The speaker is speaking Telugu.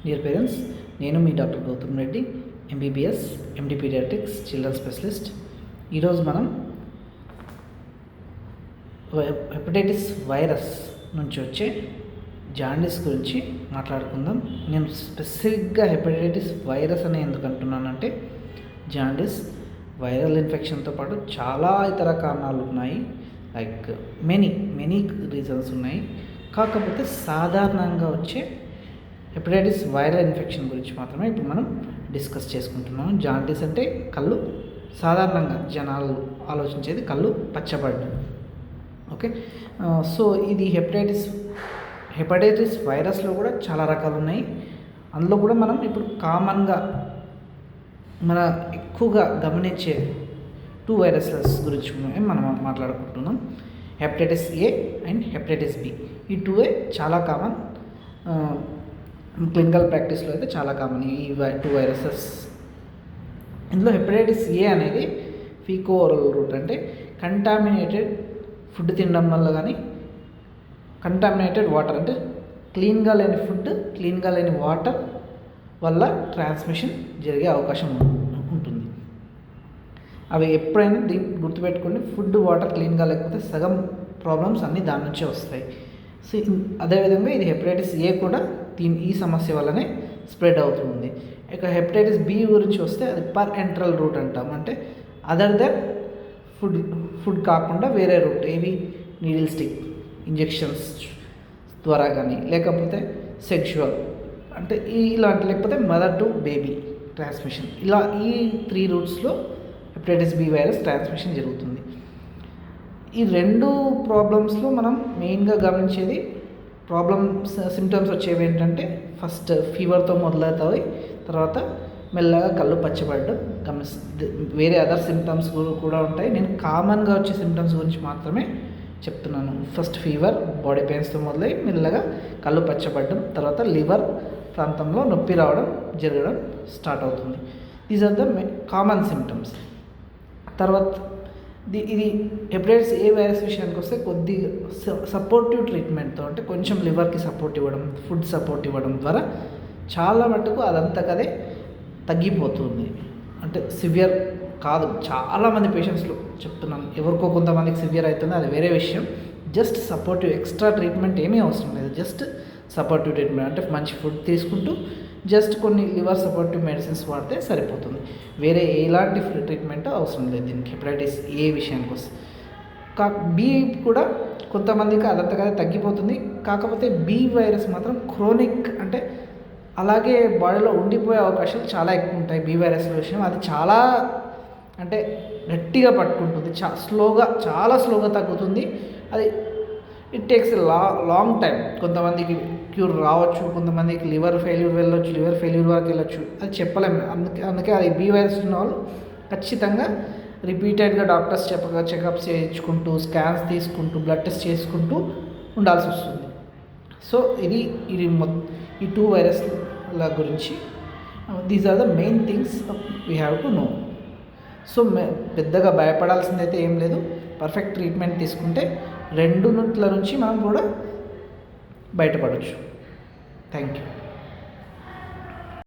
డియర్ పేరెంట్స్, నేను మీ doctor Gautam Reddy, MBBS, MD paediatrics, children specialist. ఈరోజు మనం హెపటైటిస్ వైరస్ నుంచి వచ్చే జాండీస్ గురించి మాట్లాడుకుందాం. నేను స్పెసిఫిక్గా హెపటైటిస్ వైరస్ అని ఎందుకు అంటున్నానంటే, జాండీస్ వైరల్ ఇన్ఫెక్షన్తో పాటు చాలా ఇతర కారణాలు ఉన్నాయి. లైక్ మెనీ రీజన్స్ ఉన్నాయి. కాకపోతే సాధారణంగా వచ్చే హెపటైటిస్ వైరల్ ఇన్ఫెక్షన్ గురించి మాత్రమే ఇప్పుడు మనం డిస్కస్ చేసుకుంటున్నాం. జాండీస్ అంటే కళ్ళు, సాధారణంగా జనాలు ఆలోచించేది కళ్ళు పచ్చబడ్డం. ఓకే, సో ఇది హెపటైటిస్ వైరస్లో కూడా చాలా రకాలు ఉన్నాయి. అందులో కూడా మనం ఇప్పుడు కామన్గా ఎక్కువగా గమనించే 2 వైరసెస్ గురించి మనం మాట్లాడుకుంటున్నాం. Hepatitis A and hepatitis B. ఈ 2 చాలా కామన్. క్లినికల్ ప్రాక్టీస్లో అయితే చాలా కామన్ ఈ 2 వైరసెస్. ఇందులో హెపటైటిస్ ఏ అనేది ఫీకో ఓరల్ రూట్, అంటే కంటామినేటెడ్ ఫుడ్ తినడం వల్ల కానీ, కంటామినేటెడ్ వాటర్ అంటే క్లీన్గా లేని ఫుడ్, క్లీన్గా లేని వాటర్ వల్ల ట్రాన్స్మిషన్ జరిగే అవకాశం ఉంటుంది. అవి ఎప్పుడైనా గుర్తుపెట్టుకోండి, ఫుడ్ వాటర్ క్లీన్గా లేకపోతే సగం ప్రాబ్లమ్స్ అన్నీ దాని నుంచే వస్తాయి. సో అదేవిధంగా ఇది హెపటైటిస్ ఏ కూడా ఈ సమస్య వల్లనే స్ప్రెడ్ అవుతుంది. ఇక హెపటైటిస్ బి గురించి వస్తే అది పర్ ఎంట్రల్ రూట్ అంటాం. అంటే అదర్ దెన్ ఫుడ్ కాకుండా వేరే రూట్, ఏవి నీడిల్ స్టిక్ ఇంజెక్షన్స్ ద్వారా కానీ, లేకపోతే సెక్షువల్ అంటే ఇలాంటి, లేకపోతే మదర్ టు బేబీ ట్రాన్స్మిషన్, ఇలా ఈ 3 రూట్స్లో హెపటైటిస్ బి వైరస్ ట్రాన్స్మిషన్ జరుగుతుంది. ఈ 2 ప్రాబ్లమ్స్లో మనం మెయిన్గా గమనించేది సిమ్టమ్స్ వచ్చేవి ఏంటంటే, ఫస్ట్ ఫీవర్తో మొదలవుతాయి, తర్వాత మెల్లగా కళ్ళు పచ్చబడడం వేరే అదర్ సిమ్టమ్స్ కూడా ఉంటాయి. నేను కామన్గా వచ్చే సిమ్టమ్స్ గురించి మాత్రమే చెప్తున్నాను. ఫస్ట్ ఫీవర్, బాడీ పెయిన్స్తో మొదలై మెల్లగా కళ్ళు పచ్చబడడం, తర్వాత లివర్ ప్రాంతంలో నొప్పి జరగడం స్టార్ట్ అవుతుంది. These are the common symptoms. తర్వాత ఇది హెపటైటిస్ ఏ వైరస్ విషయానికి వస్తే కొద్దిగా సపోర్టివ్ ట్రీట్మెంట్తో, అంటే కొంచెం లివర్కి సపోర్ట్ ఇవ్వడం, ఫుడ్ సపోర్ట్ ఇవ్వడం ద్వారా చాలా మటుకు అదంతకదే తగ్గిపోతుంది. అంటే సివియర్ కాదు, చాలామంది పేషెంట్స్లో చెప్తున్నాను, ఎవరికో కొంతమందికి సివియర్ అవుతుంది, అది వేరే విషయం. జస్ట్ సపోర్టివ్, ఎక్స్ట్రా ట్రీట్మెంట్ ఏమీ అవసరం లేదు. జస్ట్ సపోర్టివ్ ట్రీట్మెంట్ అంటే మంచి ఫుడ్ తీసుకుంటూ జస్ట్ కొన్ని లివర్ సపోర్టివ్ మెడిసిన్స్ వాడితే సరిపోతుంది. వేరే ఎలాంటి ట్రీట్మెంట్ అవసరం లేదు దీనికి, హెపటైటిస్ ఏ విషయానికి వస్తే. బి కూడా కొంతమందికి అదంతగా తగ్గిపోతుంది. కాకపోతే బి వైరస్ మాత్రం క్రోనిక్, అంటే అలాగే బాడీలో ఉండిపోయే అవకాశాలు చాలా ఎక్కువ ఉంటాయి. బి వైరస్ విషయం అది చాలా అంటే గట్టిగా పట్టుకుంటుంది, చాలా స్లోగా తగ్గుతుంది. అది ఇట్ టేక్స్ లాంగ్ టైం. కొంతమందికి క్యూర్ రావచ్చు, కొంతమందికి లివర్ ఫెయిల్యూర్ వరకు వెళ్ళొచ్చు, అది చెప్పలేము. అందుకే అది బి వైరస్ ఉన్న వాళ్ళు ఖచ్చితంగా రిపీటెడ్గా డాక్టర్స్ చెకప్స్ చేయించుకుంటూ, స్కాన్స్ తీసుకుంటూ, బ్లడ్ టెస్ట్ చేసుకుంటూ ఉండాల్సి వస్తుంది. సో ఇది ఈ 2 వైరస్ల గురించి, these are the main things we have to know. So పెద్దగా భయపడాల్సిందైతే ఏం లేదు. పర్ఫెక్ట్ ట్రీట్మెంట్ తీసుకుంటే 2 నుంచి మనం కూడా బయటపడవచ్చు. Thank you.